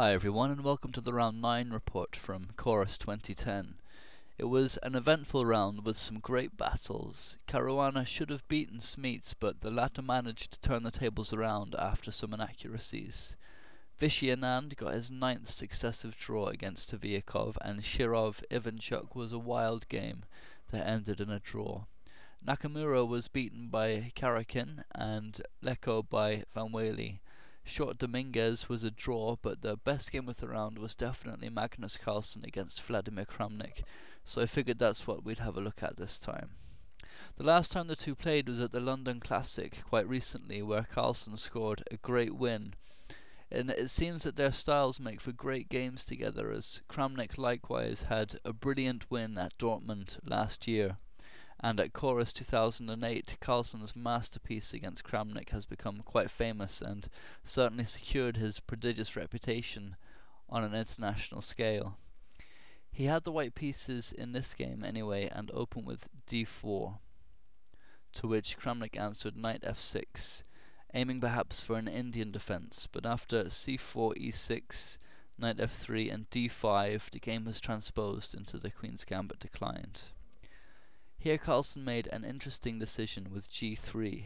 Hi everyone and welcome to the round 9 report from Corus 2010. It was an eventful round with some great battles. Caruana should have beaten Smeets, but the latter managed to turn the tables around after some inaccuracies. Vishy Anand got his 9th successive draw against Taviakov, and Shirov Ivanchuk was a wild game that ended in a draw. Nakamura was beaten by Karakin and Leko by Van Wely. Short Dominguez was a draw, but the best game of the round was definitely Magnus Carlsen against Vladimir Kramnik, so I figured that's what we'd have a look at this time. The last time the two played was at the London Classic quite recently, where Carlsen scored a great win. And it seems that their styles make for great games together, as Kramnik likewise had a brilliant win at Dortmund last year. And at Corus 2008, Carlsen's masterpiece against Kramnik has become quite famous and certainly secured his prodigious reputation on an international scale. He had the white pieces in this game anyway and opened with d4, to which Kramnik answered knight f6, aiming perhaps for an Indian defense, but after c4, e6, knight f3 and d5, the game was transposed into the Queen's Gambit declined. Here Carlsen made an interesting decision with g3,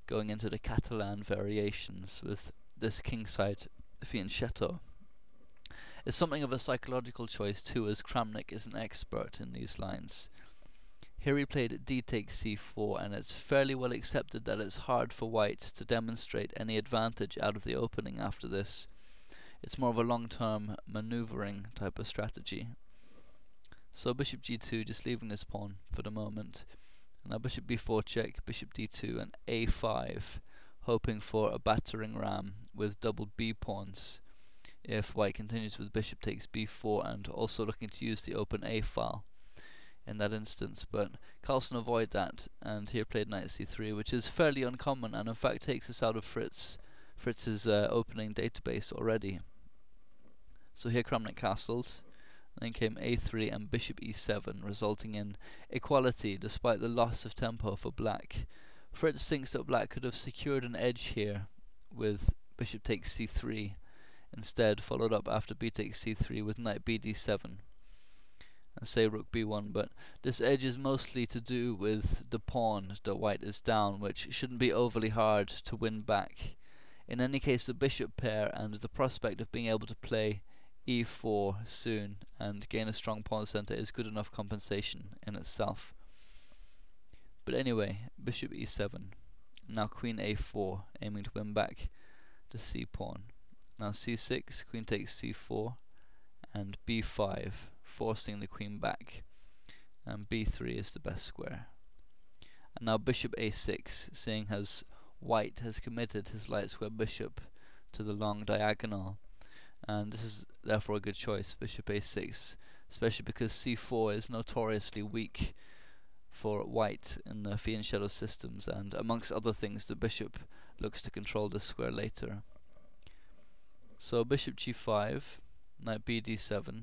going into the Catalan variations with this kingside fianchetto. It's something of a psychological choice too, as Kramnik is an expert in these lines. Here he played d takes c4, and it's fairly well accepted that it's hard for white to demonstrate any advantage out of the opening after this. It's more of a long-term maneuvering type of strategy. So bishop g2, just leaving this pawn for the moment. Now bishop b4 check, bishop d2 and a5, hoping for a battering ram with double b pawns if white continues with bishop takes b4, and also looking to use the open a file in that instance, but Carlsen avoided that and here played knight c3, which is fairly uncommon and in fact takes us out of Fritz's opening database already. So here Kramnik castled. Then came a3 and bishop e7, resulting in equality despite the loss of tempo for black. Fritz thinks that black could have secured an edge here with bishop takes c3, instead followed up after b takes c3 with knight bd7 and say rook b1, but this edge is mostly to do with the pawn that white is down, which shouldn't be overly hard to win back. In any case, the bishop pair and the prospect of being able to play e4 soon and gain a strong pawn center is good enough compensation in itself. But anyway, bishop e7, now queen a4, aiming to win back the c pawn. Now c6, queen takes c4, and b5, forcing the queen back, and b3 is the best square. And now bishop a6, seeing as white has committed his light square bishop to the long diagonal, and this is therefore a good choice, bishop a6, especially because c4 is notoriously weak for white in the fianchetto systems, and amongst other things the bishop looks to control this square later. So bishop g5, knight bd7,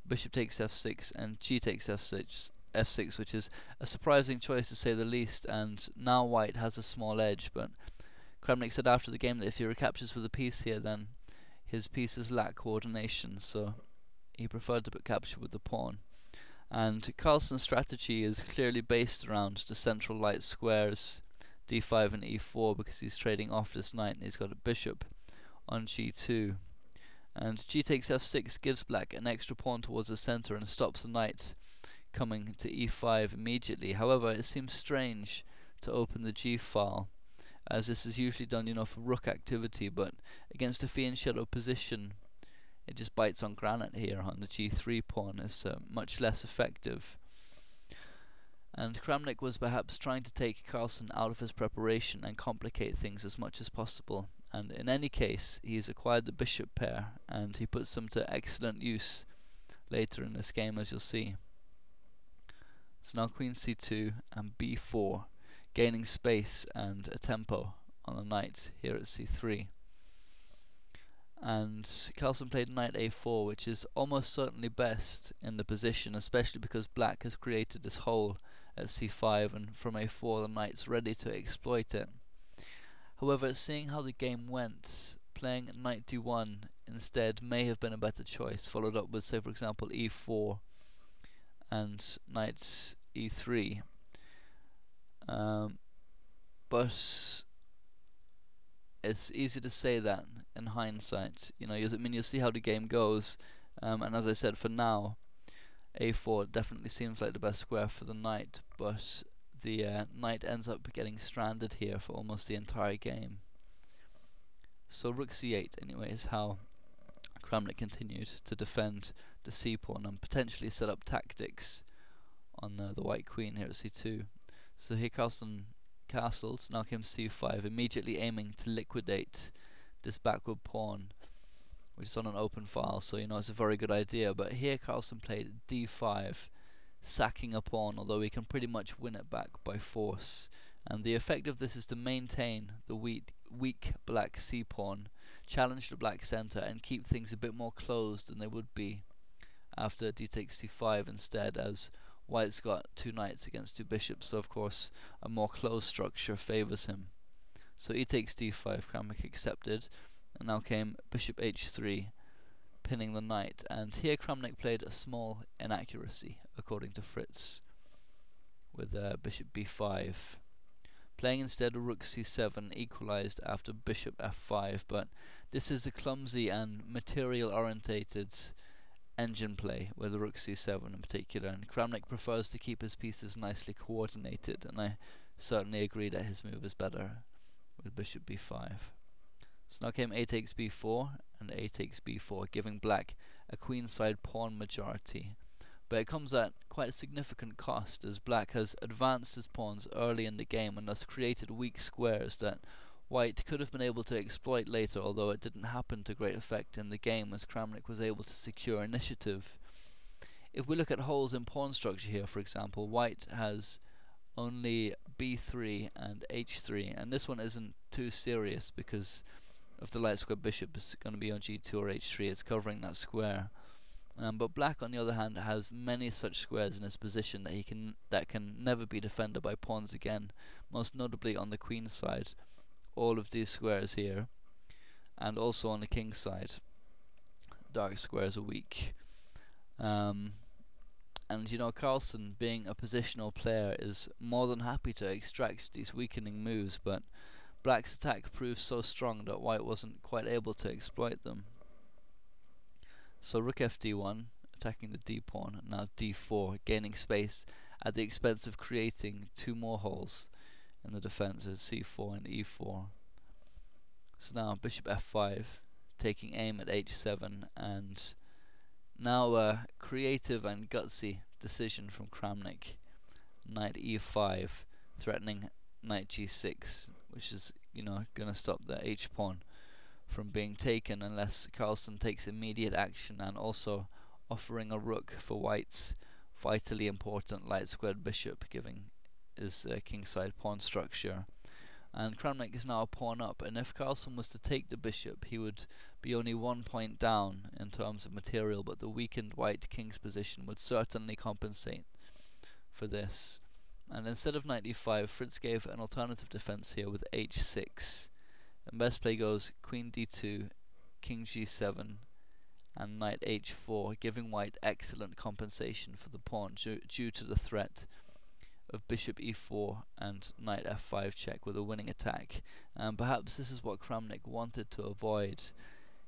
bishop takes f6 and g takes f6, which is a surprising choice to say the least, and now white has a small edge, but Kramnik said after the game that if he recaptures with a piece here, then his pieces lack coordination, so he preferred to put capture with the pawn. And Carlsen's strategy is clearly based around the central light squares d5 and e4, because he's trading off this knight and he's got a bishop on g2. And g takes f6 gives black an extra pawn towards the center and stops the knight coming to e5 immediately. However, it seems strange to open the g file, as this is usually done, for rook activity, but against a fianchetto position it just bites on granite here on the g3 pawn. Is much less effective. And Kramnik was perhaps trying to take Carlsen out of his preparation and complicate things as much as possible, and in any case he's acquired the bishop pair and he puts them to excellent use later in this game, as you'll see. So now queen c2 and b4, gaining space and a tempo on the knight here at c3. And Carlsen played knight a4, which is almost certainly best in the position, especially because black has created this hole at c5, and from a4 the knight's ready to exploit it. However, seeing how the game went, playing knight d1 instead may have been a better choice, followed up with, say for example, e4 and knight e3. But it's easy to say that in hindsight. You know, you'll see how the game goes, and as I said, for now, a4 definitely seems like the best square for the knight, but the knight ends up getting stranded here for almost the entire game. So rook c8 anyway is how Kramnik continued to defend the c-pawn and potentially set up tactics on the white queen here at c2. So here Carlsen castled, now came c5, immediately aiming to liquidate this backward pawn, which is on an open file, so you know it's a very good idea. But here Carlsen played d5, sacking a pawn, although he can pretty much win it back by force. And the effect of this is to maintain the weak black c-pawn, challenge the black center, and keep things a bit more closed than they would be after d takes c5 instead, as white's got two knights against two bishops, so of course a more closed structure favours him. So e takes d5, Kramnik accepted, and now came bishop h3, pinning the knight, and here Kramnik played a small inaccuracy, according to Fritz, with bishop b5. Playing instead rook c7 equalized after bishop f5, but this is a clumsy and material orientated engine play with rook c7 in particular, and Kramnik prefers to keep his pieces nicely coordinated, and I certainly agree that his move is better with bishop b5. So now came a takes b4 and a takes b4, giving black a queenside pawn majority, but it comes at quite a significant cost, as black has advanced his pawns early in the game and thus created weak squares that white could have been able to exploit later, although it didn't happen to great effect in the game, as Kramnik was able to secure initiative. If we look at holes in pawn structure here, for example, white has only b3 and h3, and this one isn't too serious because of the light square bishop is going to be on g2 or h3, it's covering that square. But black, on the other hand, has many such squares in his position that can never be defended by pawns again, most notably on the queen side. All of these squares here, and also on the king side, dark squares are weak. And you know, Carlsen, being a positional player, is more than happy to extract these weakening moves, but black's attack proved so strong that white wasn't quite able to exploit them. So rook fd1, attacking the d pawn, now d4, gaining space at the expense of creating two more holes in the defense of c4 and e4. So now bishop f5, taking aim at h7, and now a creative and gutsy decision from Kramnik. Knight e5, threatening knight g6, which is, you know, going to stop the h pawn from being taken unless Carlsen takes immediate action, and also offering a rook for white's vitally important light squared bishop, giving his kingside pawn structure. And Kramnik is now a pawn up, and if Carlsen was to take the bishop, he would be only 1 point down in terms of material, but the weakened white king's position would certainly compensate for this. And instead of knight e5, Fritz gave an alternative defense here with h6. And best play goes queen d2, king g7, and knight h4, giving white excellent compensation for the pawn due to the threat of bishop e4 and knight f5 check with a winning attack. Perhaps this is what Kramnik wanted to avoid.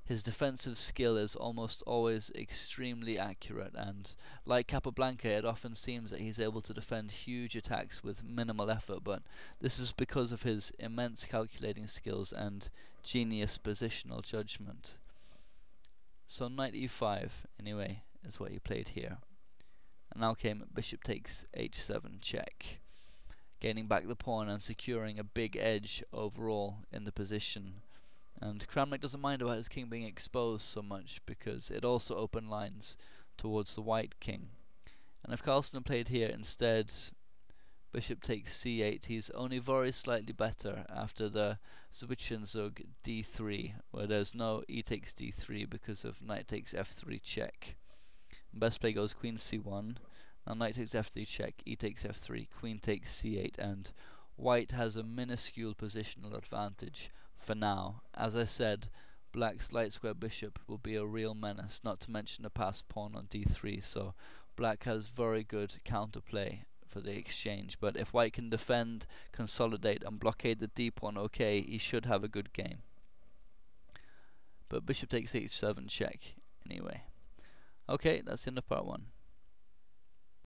His defensive skill is almost always extremely accurate, and like Capablanca, it often seems that he's able to defend huge attacks with minimal effort, but this is because of his immense calculating skills and genius positional judgment. So knight e5, anyway, is what he played here. And now came bishop takes h7 check, gaining back the pawn and securing a big edge overall in the position. And Kramnik doesn't mind about his king being exposed so much, because it also opened lines towards the white king. And if Carlsen had played here instead bishop takes c8, he's only very slightly better after the Zwischenzug d3, where there's no e takes d3 because of knight takes f3 check. And best play goes queen c1, now knight takes f3 check, e takes f3, queen takes c8, and white has a minuscule positional advantage for now. As I said, Black's light square bishop will be a real menace, not to mention the passed pawn on d3, so black has very good counterplay for the exchange. But if white can defend, consolidate and blockade the d pawn okay, he should have a good game. But bishop takes h7 check anyway. Okay, that's the end of part 1.